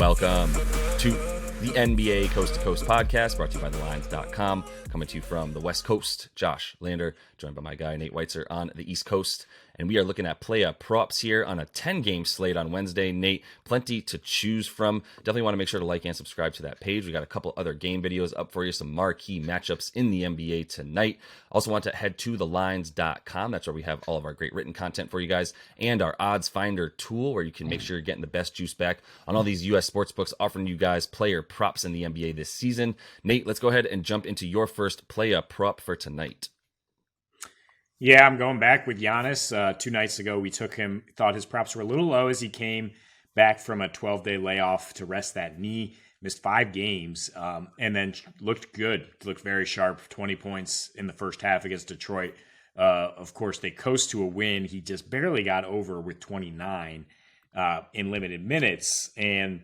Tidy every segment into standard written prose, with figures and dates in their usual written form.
Welcome to the NBA Coast to Coast podcast, brought to you by thelines.com. Coming to you from the West Coast, Josh Lander, joined by my guy Nate Weitzer on the East Coast. And we are looking at playa props here on a 10-game slate on Wednesday. Nate, plenty to choose from. Definitely want to make sure to like and subscribe to that page. We got a couple other game videos up for you, some marquee matchups in the NBA tonight. Also want to head to thelines.com. That's where we have all of our great written content for you guys, and our odds finder tool where you can make sure you're getting the best juice back on all these U.S. sportsbooks offering you guys player props in the NBA this season. Nate, let's go ahead and jump into your first playa prop for tonight. Yeah, I'm going back with Giannis. 2 nights ago, we took him, thought his props were a little low as he came back from a 12-day layoff to rest that knee, missed 5 games, and then looked good, looked very sharp, 20 points in the first half against Detroit. Of course, they coast to a win. He just barely got over with 29 in limited minutes. And,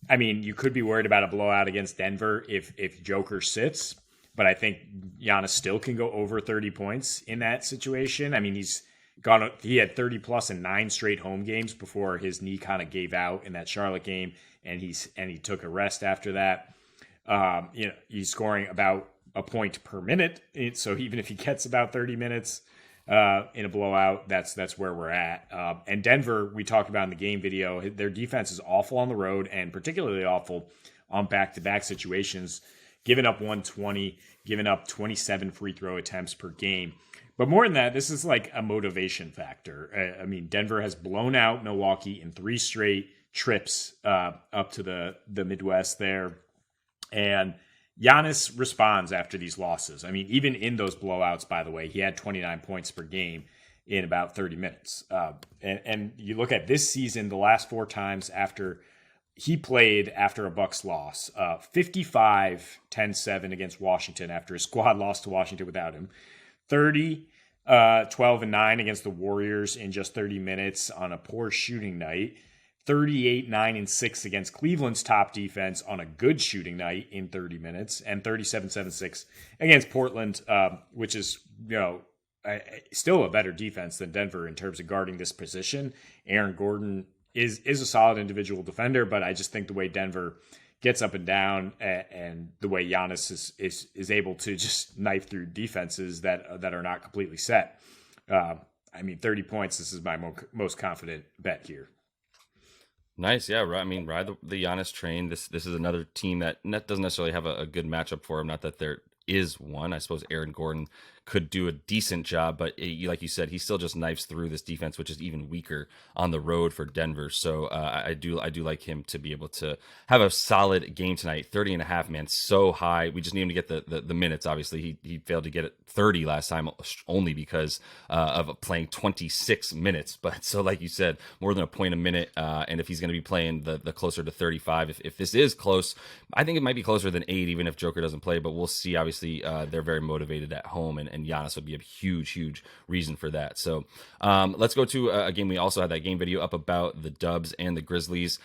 I mean, you could be worried about a blowout against Denver if Joker sits. But I think Giannis still can go over 30 points in that situation. I mean, he had 30 plus in 9 straight home games before his knee kind of gave out in that Charlotte game, and he took a rest after that. He's scoring about a point per minute, so even if he gets about 30 minutes in a blowout, that's where we're at. And Denver, we talked about in the game video, their defense is awful on the road and particularly awful on back-to-back situations. Giving up 120, giving up 27 free throw attempts per game. But more than that, this is like a motivation factor. I mean, Denver has blown out Milwaukee in 3 straight trips up to the Midwest there. And Giannis responds after these losses. I mean, even in those blowouts, by the way, he had 29 points per game in about 30 minutes. And you look at this season, the last 4 times he played after a Bucks loss, 55, 10-7 against Washington after his squad lost to Washington without him. 30, 12, and 9 against the Warriors in just 30 minutes on a poor shooting night. 38, 9, and 6 against Cleveland's top defense on a good shooting night in 30 minutes. And 37, 7, 6 against Portland, which is, still a better defense than Denver in terms of guarding this position. Aaron Gordon is a solid individual defender, but I just think the way Denver gets up and down and the way Giannis is able to just knife through defenses that are not completely set. 30 points, this is my most confident bet here. Nice. Yeah. I mean, ride the Giannis train. This is another team that doesn't necessarily have a good matchup for him. Not that there is one. I suppose Aaron Gordon could do a decent job, but like you said, he still just knifes through this defense, which is even weaker on the road for Denver. So I do like him to be able to have a solid game tonight. 30.5, man, so high. We just need him to get the minutes. Obviously, he failed to get it 30 last time only because of playing 26 minutes. But so like you said, more than a point a minute. And if he's going to be playing the closer to 35, if this is close, I think it might be closer than 8, even if Joker doesn't play. But we'll see. Obviously, they're very motivated at home, and Giannis would be a huge reason for that. So let's go to a game. We also had that game video up about the Dubs and the Grizzlies.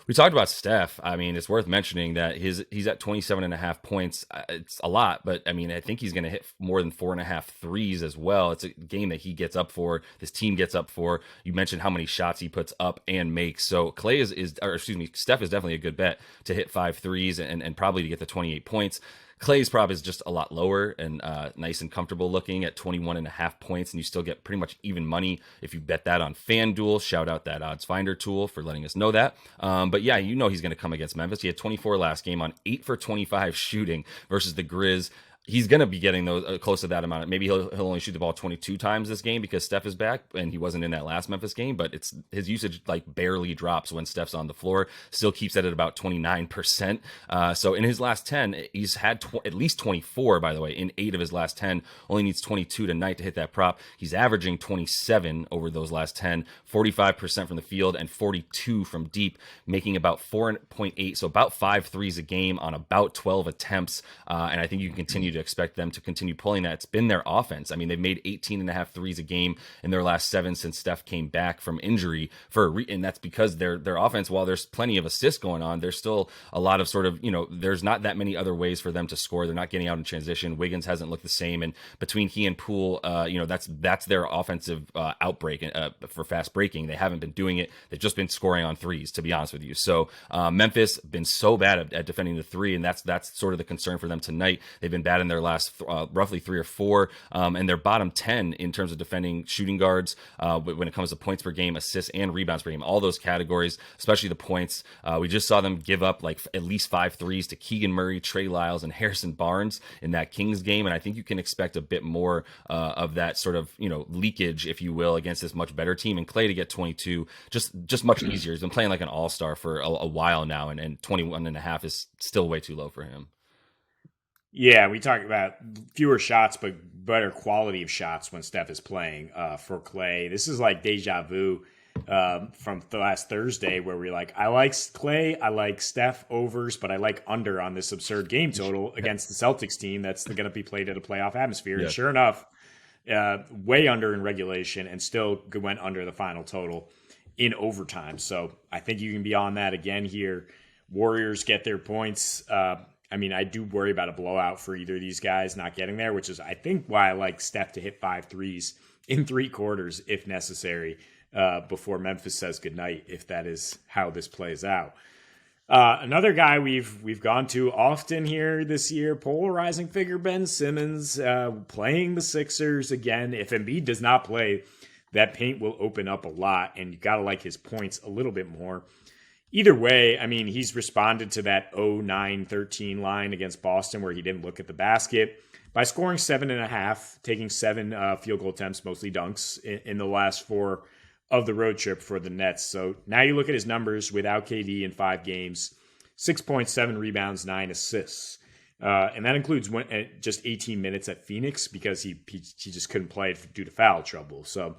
We talked about Steph. I mean, it's worth mentioning that he's at 27.5 points. It's a lot, but I mean, I think he's going to hit more than 4.5 threes as well. It's a game that he gets up for. This team gets up for. You mentioned how many shots he puts up and makes. So Steph is definitely a good bet to hit 5 threes and probably to get the 28 points. Clay's prop is just a lot lower and nice and comfortable looking at 21.5 points, and you still get pretty much even money if you bet that on FanDuel. Shout out that odds finder tool for letting us know that. But yeah, he's going to come against Memphis. He had 24 last game on 8 for 25 shooting versus the Grizz. He's going to be getting those close to that amount. Maybe he'll only shoot the ball 22 times this game because Steph is back and he wasn't in that last Memphis game, but his usage like barely drops when Steph's on the floor. Still keeps it at about 29%. So in his last 10, he's had at least 24, by the way, in 8 of his last 10. Only needs 22 tonight to hit that prop. He's averaging 27 over those last 10, 45% from the field and 42 from deep, making about 4.8, so about 5 threes a game on about 12 attempts. And I think you can continue to expect them to continue pulling that. It's been their offense. I mean, they've made 18 and a half threes a game in their last 7 since Steph came back from injury and that's because their offense, while there's plenty of assists going on, there's still a lot of sort of, there's not that many other ways for them to score. They're not getting out in transition. Wiggins hasn't looked the same. And between he and Poole, that's their offensive outbreak for fast breaking. They haven't been doing it. They've just been scoring on threes, to be honest with you. So Memphis been so bad at defending the three, and that's sort of the concern for them tonight. They've been bad in their last roughly 3 or 4, and they're bottom 10 in terms of defending shooting guards when it comes to points per game, assists, and rebounds per game. All those categories, especially the points. We just saw them give up like at least 5 threes to Keegan Murray, Trey Lyles, and Harrison Barnes in that Kings game, and I think you can expect a bit more of that sort of leakage, if you will, against this much better team. And Klay to get 22, just much easier. He's been playing like an all-star for a while now, and 21 and a half is still way too low for him. Yeah, we talk about fewer shots, but better quality of shots when Steph is playing for Klay. This is like deja vu from the last Thursday where we're like, I like Klay, I like Steph overs, but I like under on this absurd game total against the Celtics team that's going to be played at a playoff atmosphere. Yeah. And sure enough, way under in regulation and still went under the final total in overtime. So I think you can be on that again here. Warriors get their points. I do worry about a blowout for either of these guys not getting there, which is, I think, why I like Steph to hit 5 threes in 3 quarters if necessary before Memphis says goodnight, if that is how this plays out. Another guy we've gone to often here this year, polarizing figure, Ben Simmons, playing the Sixers again. If Embiid does not play, that paint will open up a lot, and you got to like his points a little bit more. Either way, he's responded to that 0-9-13 line against Boston where he didn't look at the basket by scoring 7.5, taking 7 field goal attempts, mostly dunks, in the last 4 of the road trip for the Nets. So now you look at his numbers without KD in 5 games, 6.7 rebounds, 9 assists. And that includes just 18 minutes at Phoenix because he just couldn't play due to foul trouble. So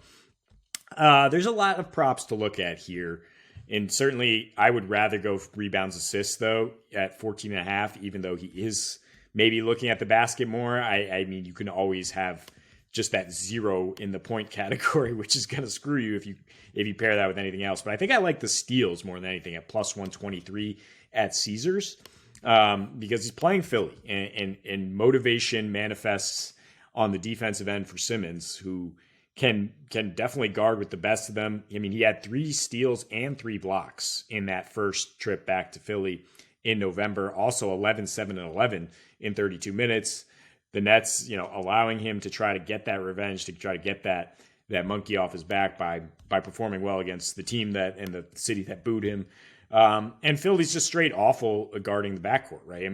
there's a lot of props to look at here. And certainly I would rather go rebounds assists, though, at 14.5, even though he is maybe looking at the basket more. You can always have just that 0 in the point category, which is going to screw you if you pair that with anything else. But I think I like the steals more than anything at plus 123 at Caesars because he's playing Philly. And motivation manifests on the defensive end for Simmons, who can definitely guard with the best of them. He had 3 steals and 3 blocks in that first trip back to Philly in November. Also 11, 7, and 11 in 32 minutes. The Nets, allowing him to try to get that revenge, to try to get that monkey off his back by performing well against the team that and the city that booed him. And Philly's just straight awful guarding the backcourt, right?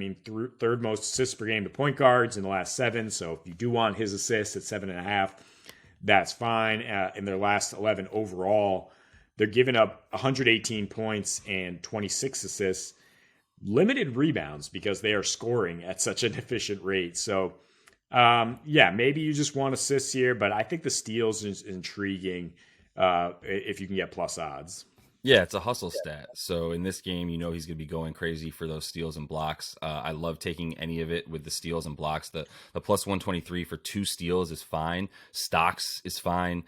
Third most assists per game to point guards in the last 7. So if you do want his assists at 7.5, that's fine. In their last 11 overall, they're giving up 118 points and 26 assists, limited rebounds because they are scoring at such an efficient rate. So, maybe you just want assists here, but I think the steals is intriguing if you can get plus odds. Yeah, it's a hustle stat. So in this game, he's going to be going crazy for those steals and blocks. I love taking any of it with the steals and blocks. The plus 123 for 2 steals is fine. Stocks is fine.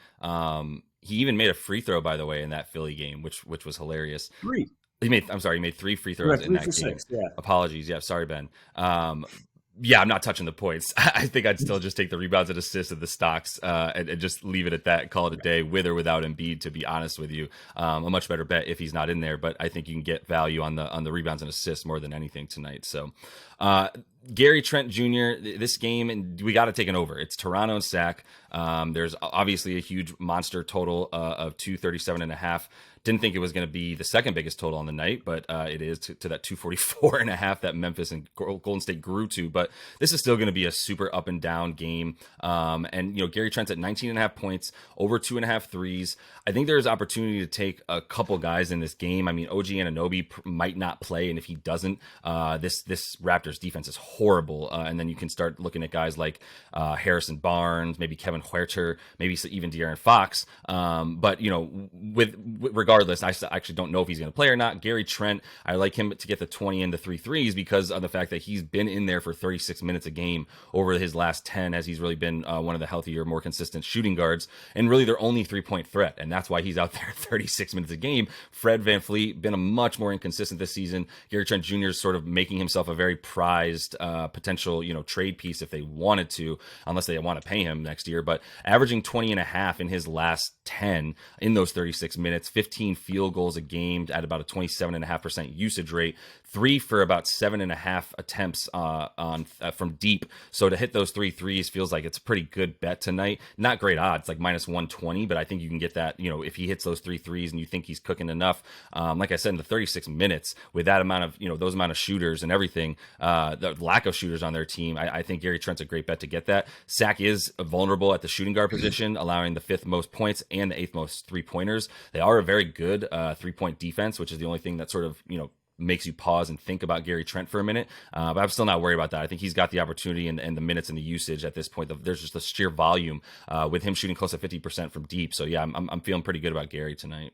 He even made a free throw, by the way, in that Philly game, which was hilarious. 3. He made 3 free throws in that game. 6, yeah. Apologies. Yeah, sorry, Ben. I'm not touching the points. I think I'd still just take the rebounds and assists of the stocks and just leave it at that and call it a day with or without Embiid, to be honest with you. A much better bet if he's not in there, but I think you can get value on the rebounds and assists more than anything tonight. So Gary Trent Jr., this game, and we got to take an over. It's Toronto and Sac. There's obviously a huge monster total of 237.5. Didn't think it was going to be the second biggest total on the night, but it is to that 244.5 that Memphis and Golden State grew to. But this is still going to be a super up and down game. Gary Trent's at 19.5 points, over 2.5 threes. I think there's opportunity to take a couple guys in this game. OG Anunoby might not play, and if he doesn't, this Raptors defense is horrible. And then you can start looking at guys like Harrison Barnes, maybe Kevin Huerter, maybe even De'Aaron Fox. But with regardless regardless, I actually don't know if he's going to play or not. Gary Trent, I like him to get the 20 and the 3 threes because of the fact that he's been in there for 36 minutes a game over his last 10, as he's really been one of the healthier, more consistent shooting guards, and really their only 3-point threat, and that's why he's out there 36 minutes a game. Fred VanVleet been a much more inconsistent this season. Gary Trent Jr. is sort of making himself a very prized potential, trade piece if they wanted to, unless they want to pay him next year. But averaging 20 and a half in his last 10 in those 36 minutes, 15 field goals a game at about a 27.5% usage rate, 3 for about 7.5 attempts from deep. So to hit those 3 threes feels like it's a pretty good bet tonight. Not great odds, like minus 120, but I think you can get that, if he hits those 3 threes and you think he's cooking enough. Like I said, in the 36 minutes with that amount of, those amount of shooters and everything, the lack of shooters on their team, I think Gary Trent's a great bet to get that. Sack is vulnerable at the shooting guard position, allowing the 5th most points and the 8th most 3-pointers. They are a very good 3-point defense, which is the only thing that sort of, makes you pause and think about Gary Trent for a minute. But I'm still not worried about that. I think he's got the opportunity and the minutes and the usage at this point. There's just the sheer volume with him shooting close to 50% from deep. So yeah, I'm feeling pretty good about Gary tonight.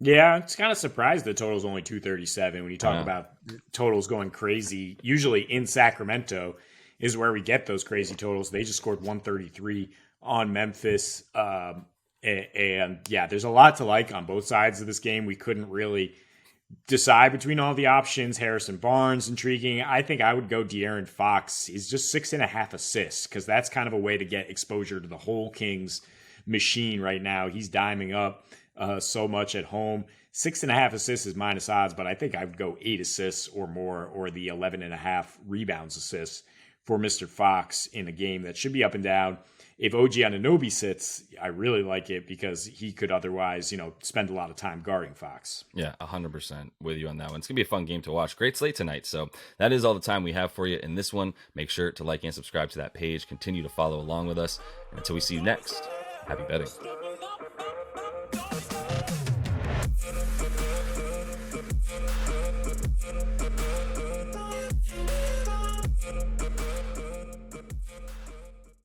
Yeah, it's kind of surprised the total's only 237 when you talk about totals going crazy. Usually in Sacramento is where we get those crazy totals. They just scored 133 on Memphis. And yeah, there's a lot to like on both sides of this game. We couldn't really decide between all the options. Harrison Barnes, intriguing. I think I would go De'Aaron Fox. He's just 6.5 assists because that's kind of a way to get exposure to the whole Kings machine right now. He's diming up so much at home. 6.5 assists is minus odds, but I think I would go 8 assists or more, or the 11.5 rebounds assists for Mr. Fox in a game that should be up and down. If OG Anunoby sits, I really like it because he could otherwise, spend a lot of time guarding Fox. Yeah, 100% with you on that one. It's going to be a fun game to watch. Great slate tonight. So that is all the time we have for you in this one. Make sure to like and subscribe to that page. Continue to follow along with us. And until we see you next, happy betting.